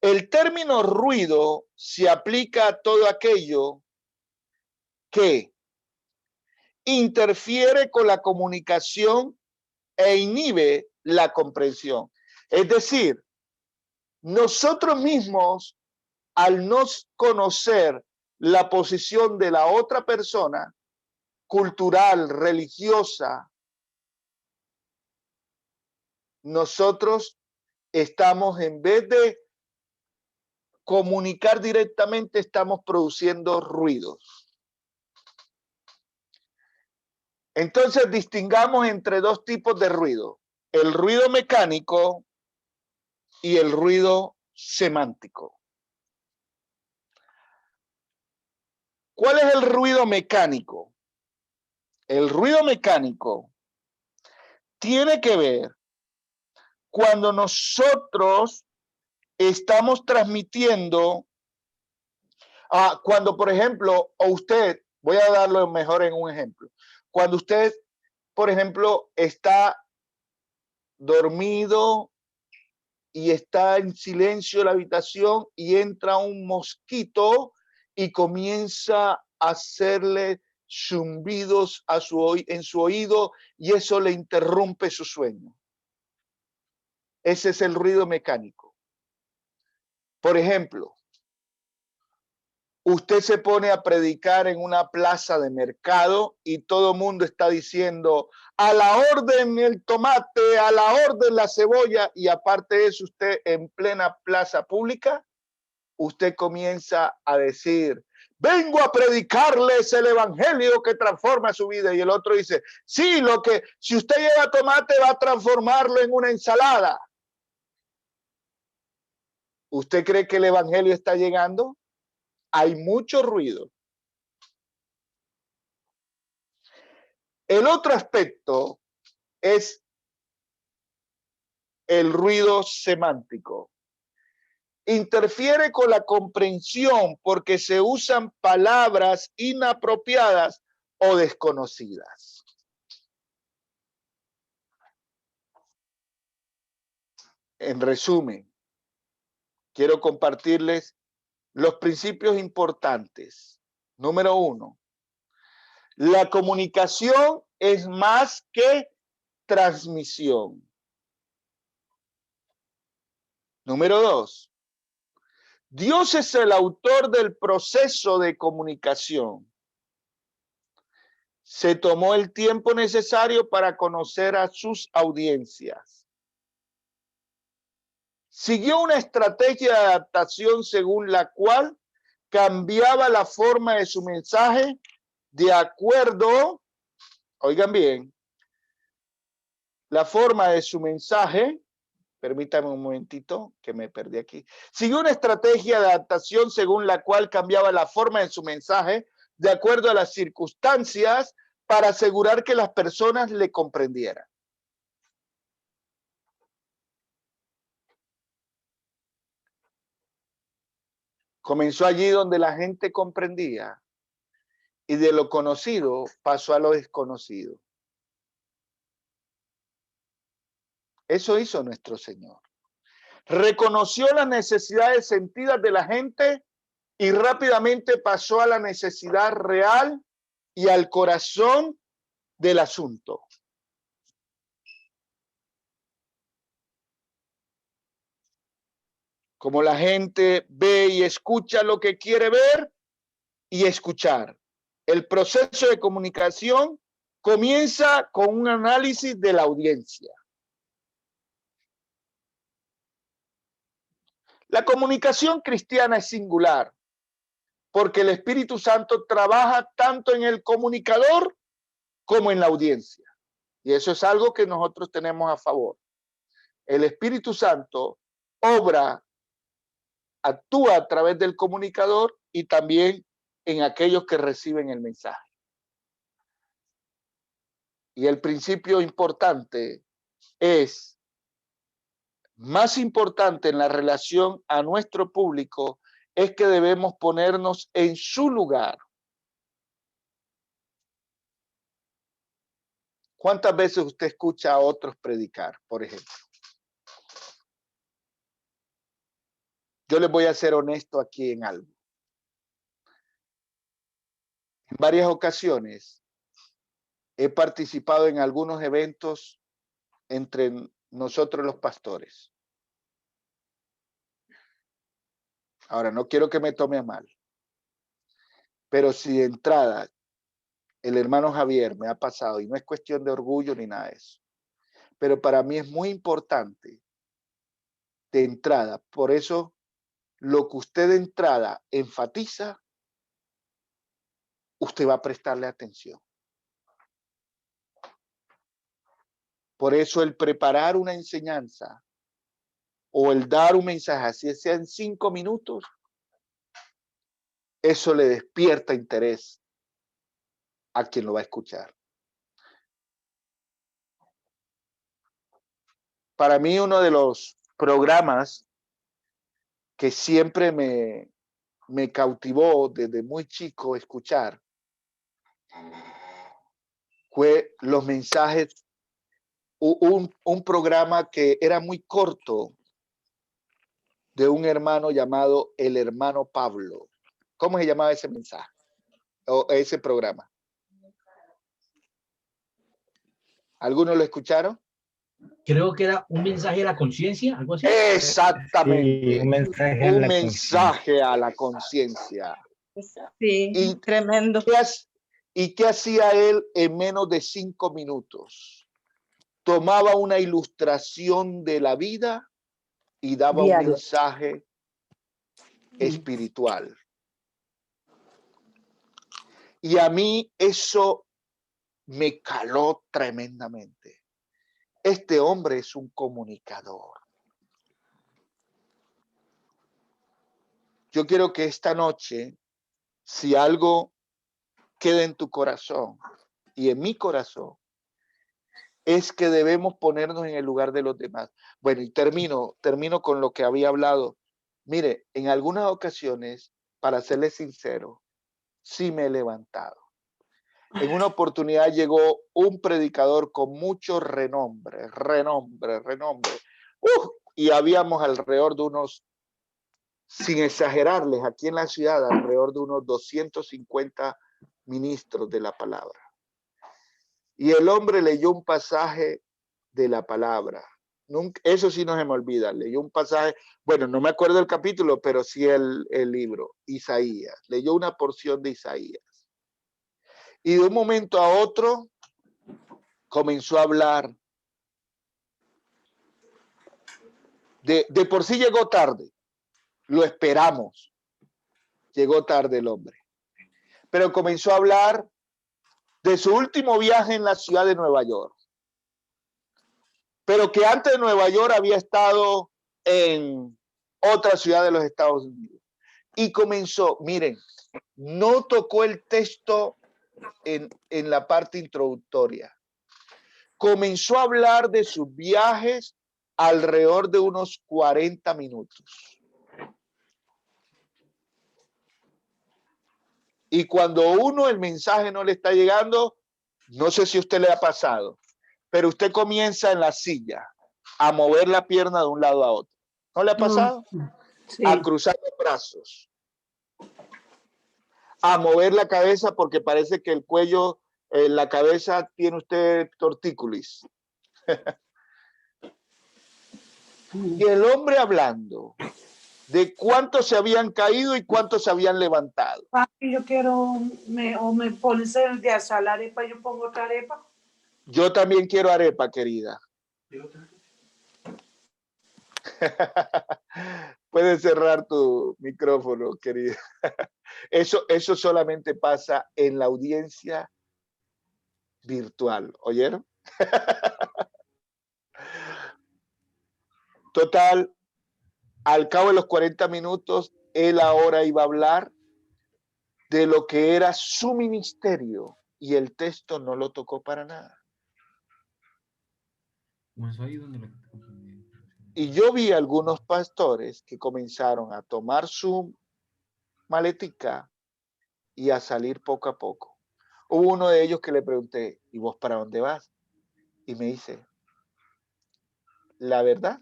El término ruido se aplica a todo aquello que interfiere con la comunicación e inhibe la comprensión. Es decir, nosotros mismos, al no conocer la posición de la otra persona, cultural, religiosa, nosotros estamos, en vez de comunicar directamente, estamos produciendo ruidos. Entonces, distingamos entre dos tipos de ruido: el ruido mecánico y el ruido semántico. ¿Cuál es el ruido mecánico? El ruido mecánico tiene que ver cuando nosotros estamos transmitiendo, cuando, por ejemplo, o usted, voy a darlo mejor en un ejemplo, cuando usted, por ejemplo, está dormido y está en silencio la habitación y entra un mosquito y comienza a hacerle zumbidos en su oído, y eso le interrumpe su sueño. Ese es el ruido mecánico. Por ejemplo, usted se pone a predicar en una plaza de mercado y todo el mundo está diciendo: a la orden el tomate, a la orden la cebolla, y aparte de eso, usted en plena plaza pública, usted comienza a decir: vengo a predicarles el evangelio que transforma su vida. Y el otro dice: sí, si usted lleva tomate, va a transformarlo en una ensalada. ¿Usted cree que el evangelio está llegando? Hay mucho ruido. El otro aspecto es el ruido semántico. Interfiere con la comprensión porque se usan palabras inapropiadas o desconocidas. En resumen, quiero compartirles los principios importantes. Número 1, la comunicación es más que transmisión. Número 2, Dios es el autor del proceso de comunicación. Se tomó el tiempo necesario para conocer a sus audiencias. Siguió una estrategia de adaptación según la cual cambiaba la forma de su mensaje de acuerdo, oigan bien, la forma de su mensaje, permítame un momentito que me perdí aquí. Siguió una estrategia de adaptación según la cual cambiaba la forma de su mensaje de acuerdo a las circunstancias para asegurar que las personas le comprendieran. Comenzó allí donde la gente comprendía y de lo conocido pasó a lo desconocido. Eso hizo nuestro Señor. Reconoció las necesidades sentidas de la gente y rápidamente pasó a la necesidad real y al corazón del asunto. Como la gente ve y escucha lo que quiere ver y escuchar. El proceso de comunicación comienza con un análisis de la audiencia. La comunicación cristiana es singular porque el Espíritu Santo trabaja tanto en el comunicador como en la audiencia. Y eso es algo que nosotros tenemos a favor. El Espíritu Santo actúa a través del comunicador y también en aquellos que reciben el mensaje. Y el principio importante es, más importante en la relación a nuestro público, es que debemos ponernos en su lugar. ¿Cuántas veces usted escucha a otros predicar, por ejemplo? Yo les voy a ser honesto aquí en algo. En varias ocasiones he participado en algunos eventos entre nosotros los pastores. Ahora, no quiero que me tome a mal, pero si de entrada el hermano Javier me ha pasado, y no es cuestión de orgullo ni nada de eso, pero para mí es muy importante de entrada. Por eso, lo que usted de entrada enfatiza, usted va a prestarle atención. Por eso el preparar una enseñanza o el dar un mensaje, así sea en 5 minutos, eso le despierta interés a quien lo va a escuchar. Para mí, uno de los programas que siempre me cautivó desde muy chico escuchar fue los mensajes, un programa que era muy corto de un hermano llamado el hermano Pablo. ¿Cómo se llamaba ese mensaje o ese programa? ¿Algunos lo escucharon? Creo que era un mensaje a la conciencia, algo así. Exactamente. Sí, un mensaje a la conciencia. Sí, y tremendo. ¿Y qué hacía él en menos de 5 minutos? Tomaba una ilustración de la vida y daba un mensaje espiritual. Y a mí eso me caló tremendamente. Este hombre es un comunicador. Yo quiero que esta noche, si algo queda en tu corazón y en mi corazón, es que debemos ponernos en el lugar de los demás. Bueno, y termino con lo que había hablado. Mire, en algunas ocasiones, para serles sincero, sí me he levantado. En una oportunidad llegó un predicador con mucho renombre. Y habíamos alrededor de unos, sin exagerarles, aquí en la ciudad, alrededor de unos 250 ministros de la palabra. Y el hombre leyó un pasaje de la palabra. Eso sí no se me olvida. Leyó un pasaje, bueno, no me acuerdo el capítulo, pero sí el libro, Isaías. Leyó una porción de Isaías. Y de un momento a otro comenzó a hablar. De por sí llegó tarde. Lo esperamos. Llegó tarde el hombre. Pero comenzó a hablar de su último viaje en la ciudad de Nueva York. Pero que antes de Nueva York había estado en otra ciudad de los Estados Unidos. Y comenzó, miren, no tocó el texto en la parte introductoria. Comenzó a hablar de sus viajes alrededor de unos 40 minutos. Y cuando el mensaje no le está llegando, no sé si a usted le ha pasado, pero usted comienza en la silla a mover la pierna de un lado a otro. ¿No le ha pasado? Sí. A cruzar los brazos. A mover la cabeza porque parece que el cuello, la cabeza tiene usted tortícolis. Y el hombre hablando de cuántos se habían caído y cuántos se habían levantado. Papi, yo quiero, me pones el de asar la arepa, yo pongo otra arepa. Yo también quiero arepa, querida. Puedes cerrar tu micrófono, querida. Eso solamente pasa en la audiencia virtual, ¿oyeron? Total, al cabo de los 40 minutos, él ahora iba a hablar de lo que era su ministerio y el texto no lo tocó para nada. Y yo vi algunos pastores que comenzaron a tomar su maletica y a salir poco a poco. Hubo uno de ellos que le pregunté, ¿y vos para dónde vas? Y me dice, la verdad,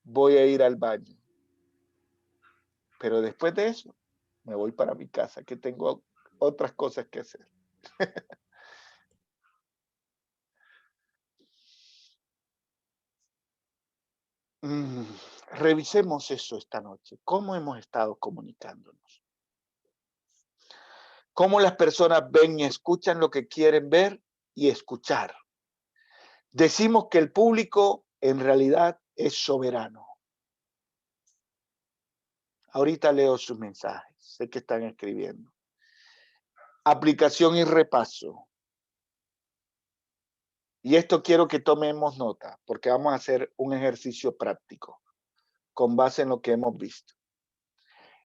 voy a ir al baño. Pero después de eso, me voy para mi casa, que tengo otras cosas que hacer. Revisemos eso esta noche. ¿Cómo hemos estado comunicándonos? ¿Cómo las personas ven y escuchan lo que quieren ver y escuchar? Decimos que el público en realidad es soberano. Ahorita leo sus mensajes. Sé que están escribiendo. Aplicación y repaso. Y esto quiero que tomemos nota, porque vamos a hacer un ejercicio práctico con base en lo que hemos visto.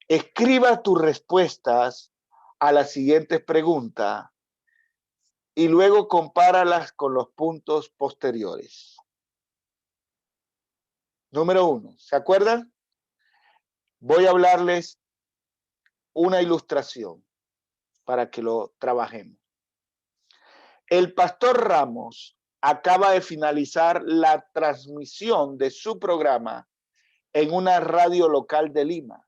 Escriba tus respuestas a las siguientes preguntas y luego compáralas con los puntos posteriores. Número 1, ¿se acuerdan? Voy a hablarles una ilustración para que lo trabajemos. El pastor Ramos acaba de finalizar la transmisión de su programa en una radio local de Lima.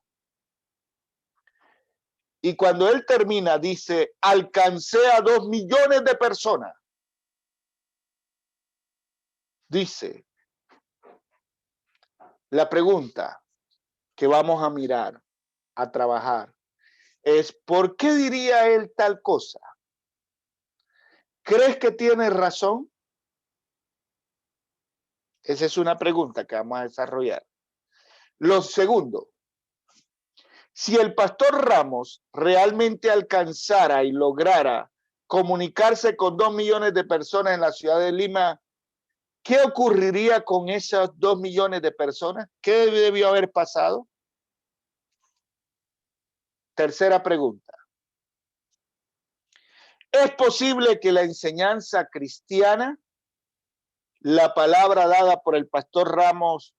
Y cuando él termina, dice, alcancé a 2 millones de personas. Dice, la pregunta que vamos a mirar, a trabajar, es, ¿por qué diría él tal cosa? ¿Crees que tiene razón? Esa es una pregunta que vamos a desarrollar. Lo segundo, si el pastor Ramos realmente alcanzara y lograra comunicarse con 2 millones de personas en la ciudad de Lima, ¿qué ocurriría con esas 2 millones de personas? ¿Qué debió haber pasado? Tercera pregunta. ¿Es posible que la enseñanza cristiana, la palabra dada por el pastor Ramos,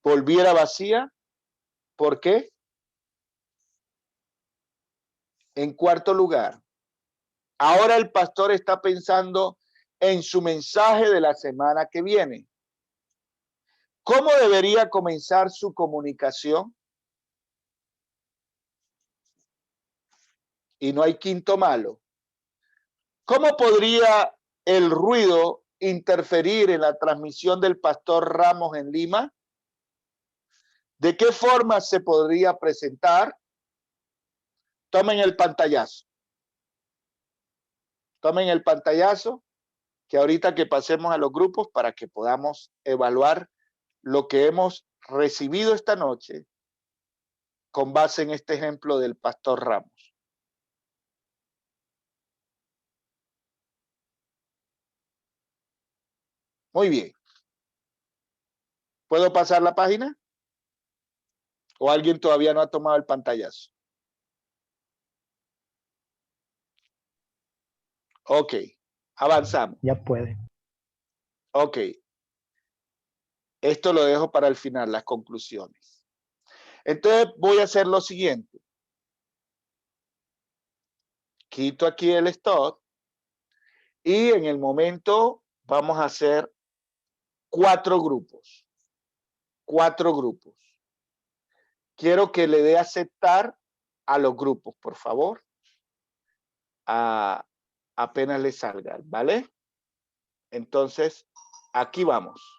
volviera vacía? ¿Por qué? En cuarto lugar, ahora el pastor está pensando en su mensaje de la semana que viene. ¿Cómo debería comenzar su comunicación? Y no hay quinto malo. ¿Cómo podría el ruido interferir en la transmisión del pastor Ramos en Lima? ¿De qué forma se podría presentar? Tomen el pantallazo. Tomen el pantallazo, que ahorita que pasemos a los grupos para que podamos evaluar lo que hemos recibido esta noche con base en este ejemplo del pastor Ramos. Muy bien. ¿Puedo pasar la página? ¿O alguien todavía no ha tomado el pantallazo? Ok, avanzamos. Ya puede. Ok. Esto lo dejo para el final, las conclusiones. Entonces voy a hacer lo siguiente. Quito aquí el stop y en el momento vamos a hacer 4 grupos. 4 grupos. Quiero que le dé aceptar a los grupos, por favor. Apenas le salga, ¿vale? Entonces, aquí vamos.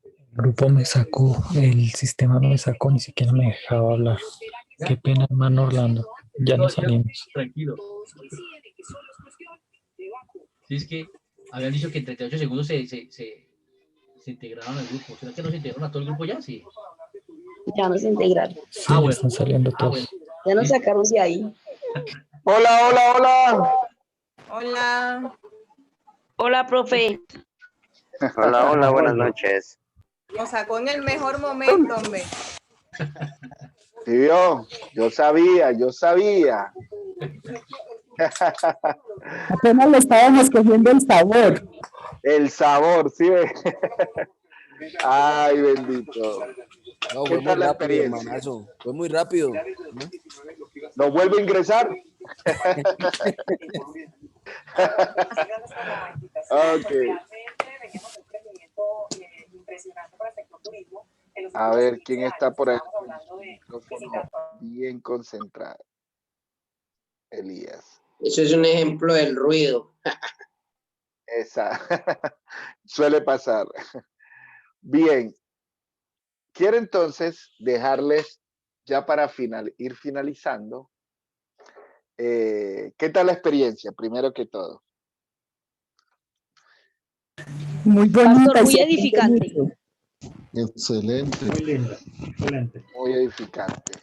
El grupo me sacó, el sistema me sacó, ni siquiera me dejaba hablar. Qué pena, hermano Orlando. Ya nos salimos. Tranquilo. Sí, es que habían dicho que en 38 segundos se integraron al grupo. ¿Será que no se integraron a todo el grupo ya? Sí. Ya nos integraron. Sí, ya bueno. están saliendo todos. Bueno. Ya nos sacaron de ahí. Hola, hola, hola. Hola. Hola, profe. Hola, hola, buenas noches. Nos sacó en el mejor momento, hombre. Sí, yo sabía. Apenas le estábamos cogiendo el sabor. El sabor, sí. Ay, bendito. No, ¿Qué fue muy tal la rápido, experiencia? hermanazo. Fue muy rápido. ¿Nos vuelve a ingresar? Ok. A ver, ¿quién está por ahí? Micrófono bien concentrado. Elías. Eso es un ejemplo del ruido. Esa. Suele pasar. Bien. Quiero entonces dejarles ya para ir finalizando. ¿Qué tal la experiencia? Primero que todo. Muy bonita. Pastor, muy edificante. Excelente. Muy linda, excelente. Muy edificante.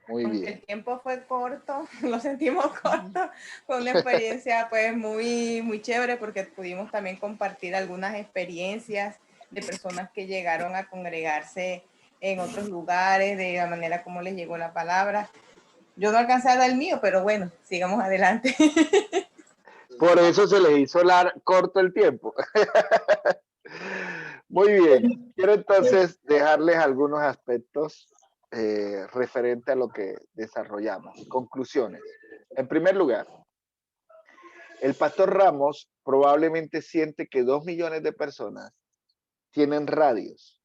Muy Aunque bien. el tiempo fue corto, lo sentimos corto, fue una experiencia pues muy chévere porque pudimos también compartir algunas experiencias de personas que llegaron a congregarse en otros lugares, de la manera como les llegó la palabra. Yo no alcancé a dar el mío, pero bueno, sigamos adelante. Por eso se les hizo corto el tiempo. Muy bien. Quiero entonces dejarles algunos aspectos referente a lo que desarrollamos. Conclusiones. En primer lugar, el pastor Ramos probablemente siente que 2 millones de personas tienen radios.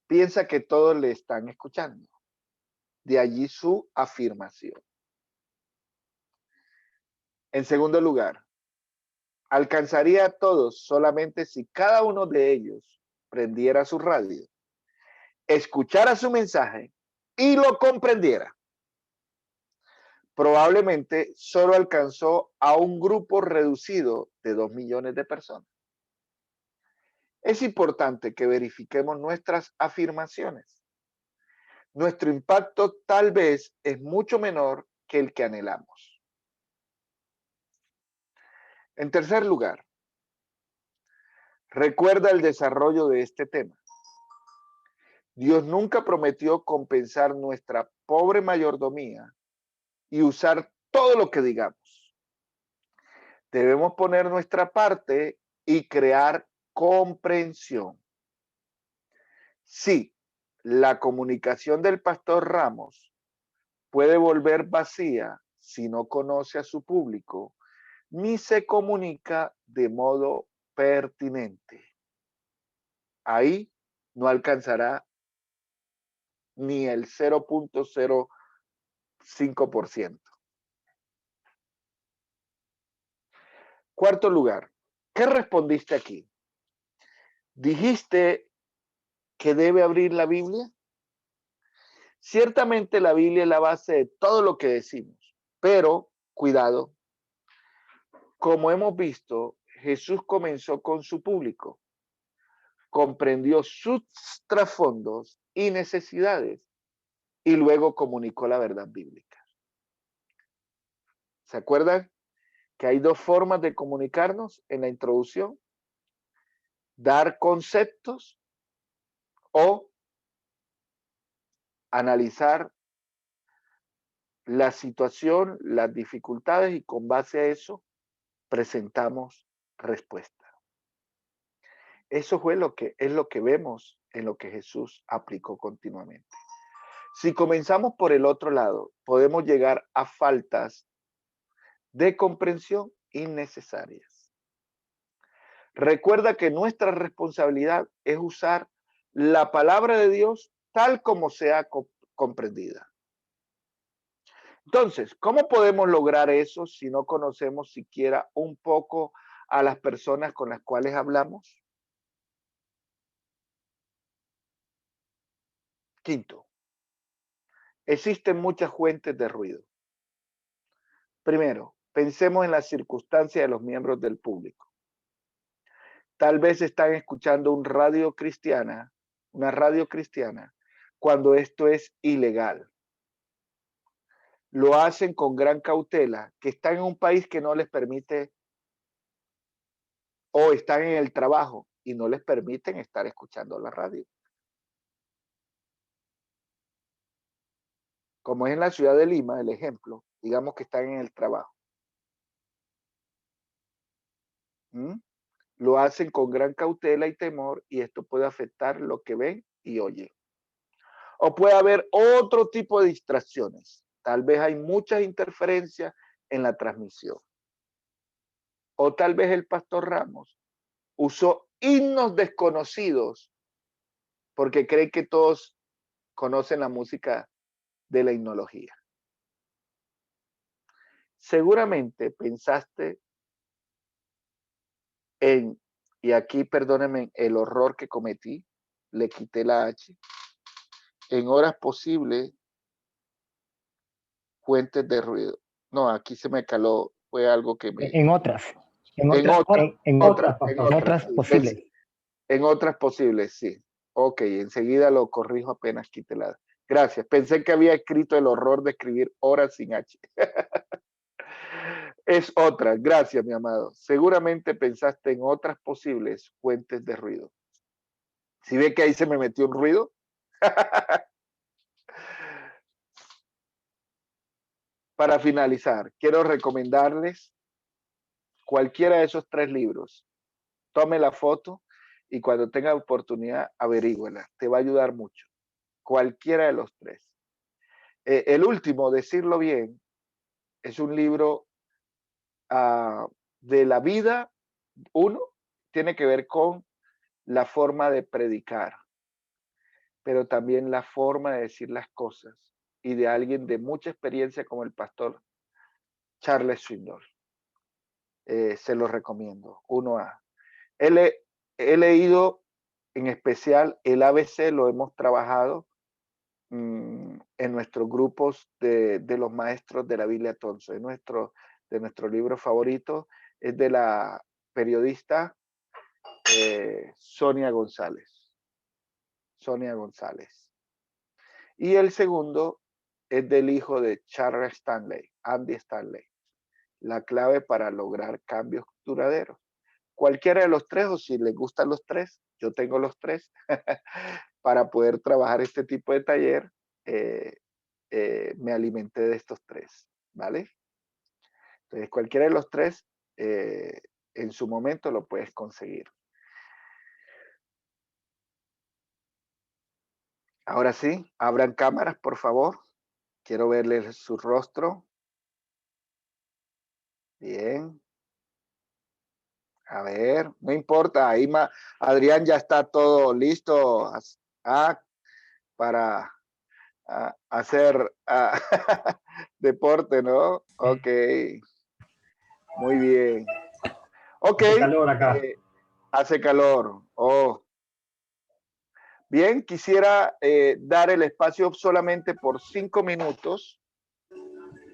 Piensa que todos le están escuchando. De allí su afirmación. En segundo lugar, alcanzaría a todos solamente si cada uno de ellos prendiera su radio, escuchara su mensaje y lo comprendiera. Probablemente solo alcanzó a un grupo reducido de 2 millones de personas. Es importante que verifiquemos nuestras afirmaciones. Nuestro impacto tal vez es mucho menor que el que anhelamos. En tercer lugar, recuerda el desarrollo de este tema. Dios nunca prometió compensar nuestra pobre mayordomía y usar todo lo que digamos. Debemos poner nuestra parte y crear comprensión. Sí, la comunicación del pastor Ramos puede volver vacía si no conoce a su público ni se comunica de modo pertinente. Ahí no alcanzará ni el 0.05%. Cuarto lugar, ¿qué respondiste aquí? ¿Dijiste que debe abrir la Biblia? Ciertamente la Biblia es la base de todo lo que decimos, pero cuidado, como hemos visto, Jesús comenzó con su público, comprendió sus trasfondos y necesidades y luego comunicó la verdad bíblica. ¿Se acuerdan que hay dos formas de comunicarnos en la introducción? Dar conceptos o analizar la situación, las dificultades y con base a eso presentamos respuesta. Eso es lo que vemos en lo que Jesús aplicó continuamente. Si comenzamos por el otro lado, podemos llegar a faltas de comprensión innecesarias. Recuerda que nuestra responsabilidad es usar la palabra de Dios tal como sea comprendida. Entonces, ¿cómo podemos lograr eso si no conocemos siquiera un poco a las personas con las cuales hablamos? Quinto, existen muchas fuentes de ruido. Primero, pensemos en las circunstancias de los miembros del público. Tal vez están escuchando una radio cristiana, cuando esto es ilegal. Lo hacen con gran cautela, que están en un país que no les permite, o están en el trabajo y no les permiten estar escuchando la radio. Como es en la ciudad de Lima, el ejemplo, digamos que están en el trabajo. Lo hacen con gran cautela y temor y esto puede afectar lo que ven y oyen. O puede haber otro tipo de distracciones. Tal vez hay muchas interferencias en la transmisión. O tal vez el pastor Ramos usó himnos desconocidos porque cree que todos conocen la música de la himnología. Seguramente pensaste en, y aquí perdónenme el horror que cometí, le quité la H, en horas posibles, fuentes de ruido. No, aquí se me caló, fue algo que me... En otras posibles. En otras posibles, sí. Ok, enseguida lo corrijo apenas quite la... Gracias, pensé que había escrito el horror de escribir horas sin H. Es otra, gracias mi amado. Seguramente pensaste en otras posibles fuentes de ruido. ¿Sí ve que ahí se me metió un ruido? Para finalizar, quiero recomendarles cualquiera de esos 3 libros. Tome la foto y cuando tenga oportunidad, averígüela. Te va a ayudar mucho. Cualquiera de los 3. El último, decirlo bien, es un libro de la vida. Uno, tiene que ver con la forma de predicar, pero también la forma de decir las cosas y de alguien de mucha experiencia como el pastor Charles Swindoll. Se lo recomiendo. 1A. He leído en especial el ABC, lo hemos trabajado en nuestros grupos de los maestros de la Biblia Tonso. De nuestro libro favorito es de la periodista Sonia González. Y el segundo es del hijo de Charles Stanley, Andy Stanley. La clave para lograr cambios duraderos. Cualquiera de los 3, o si les gustan los 3, yo tengo los 3, para poder trabajar este tipo de taller, me alimenté de estos 3, ¿vale? Entonces, cualquiera de los 3, en su momento lo puedes conseguir. Ahora sí, abran cámaras, por favor. Quiero verles su rostro. Bien. A ver, no importa, ahí Adrián ya está todo listo para hacer deporte, ¿no? Ok, muy bien. Ok. Hace calor acá. Hace calor. Oh. Bien, quisiera dar el espacio solamente por 5 minutos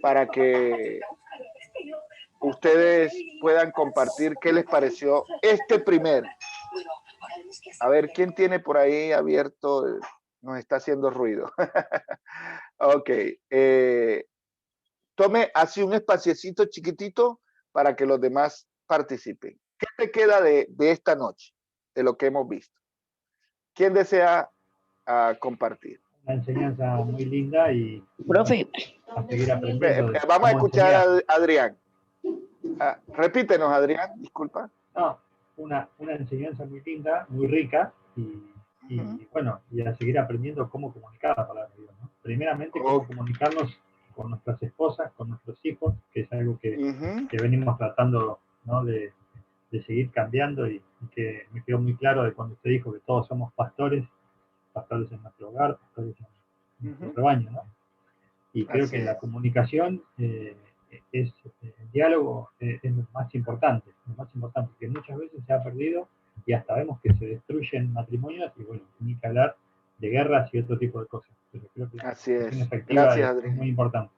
para que ustedes puedan compartir qué les pareció este primer. A ver, ¿quién tiene por ahí abierto? Nos está haciendo ruido. Ok. Tome así un espaciecito chiquitito para que los demás participen. ¿Qué te queda de esta noche, de lo que hemos visto? ¿Quién desea compartir? Una enseñanza muy linda y... Profe. A seguir aprendiendo. Vamos a escuchar a Adrián. Repítenos, Adrián, disculpa. No, una enseñanza muy linda, muy rica y bueno, y a seguir aprendiendo cómo comunicar la palabra de Dios, ¿no? Primeramente, cómo comunicarnos con nuestras esposas, con nuestros hijos, que es algo que venimos tratando, ¿no? de seguir cambiando y que me quedó muy claro de cuando usted dijo que todos somos pastores en nuestro hogar, pastores en nuestro rebaño, ¿no? Y creo que la comunicación el diálogo es lo más importante, que muchas veces se ha perdido y hasta vemos que se destruyen matrimonios y bueno, ni que hablar guerras y otro tipo de cosas. Pero creo que así es. Gracias, Adrián. Es muy importante.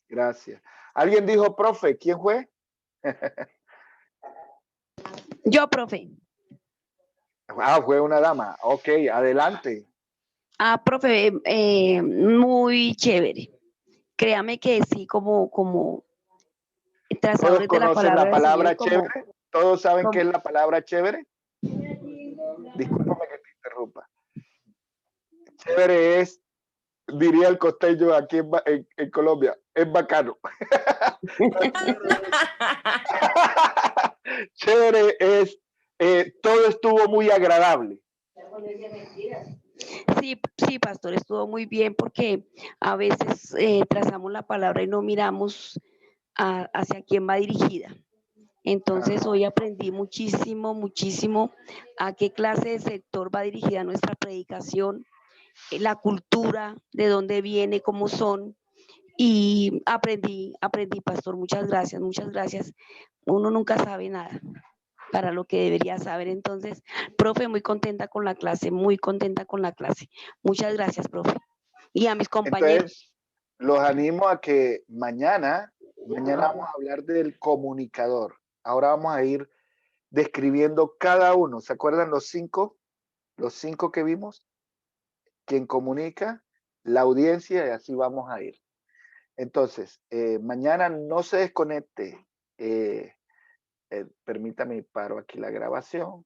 Gracias. ¿Alguien dijo, profe? ¿Quién fue? Yo, profe. Ah, fue una dama. Ok, adelante. Ah, profe, muy chévere. Créame que sí, como ¿Todos conocen la palabra Señor, chévere? ¿Todos saben qué es la palabra chévere? Discúlpame que te interrumpa. Chévere es, diría el costeño aquí en Colombia, es bacano. Chévere es, todo estuvo muy agradable. Sí, sí, pastor, estuvo muy bien porque a veces trazamos la palabra y no miramos hacia quién va dirigida. Entonces hoy aprendí muchísimo, muchísimo a qué clase de sector va dirigida nuestra predicación, la cultura, de dónde viene, cómo son. Y aprendí, pastor, muchas gracias, muchas gracias. Uno nunca sabe nada para lo que debería saber. Entonces, profe, muy contenta con la clase, muy contenta con la clase. Muchas gracias, profe. Y a mis compañeros. Entonces, los animo a que mañana vamos a hablar del comunicador. Ahora vamos a ir describiendo cada uno. ¿Se acuerdan los cinco? Los cinco que vimos. Quien comunica, la audiencia, y así vamos a ir. Entonces, mañana no se desconecte. Permítame, paro aquí la grabación.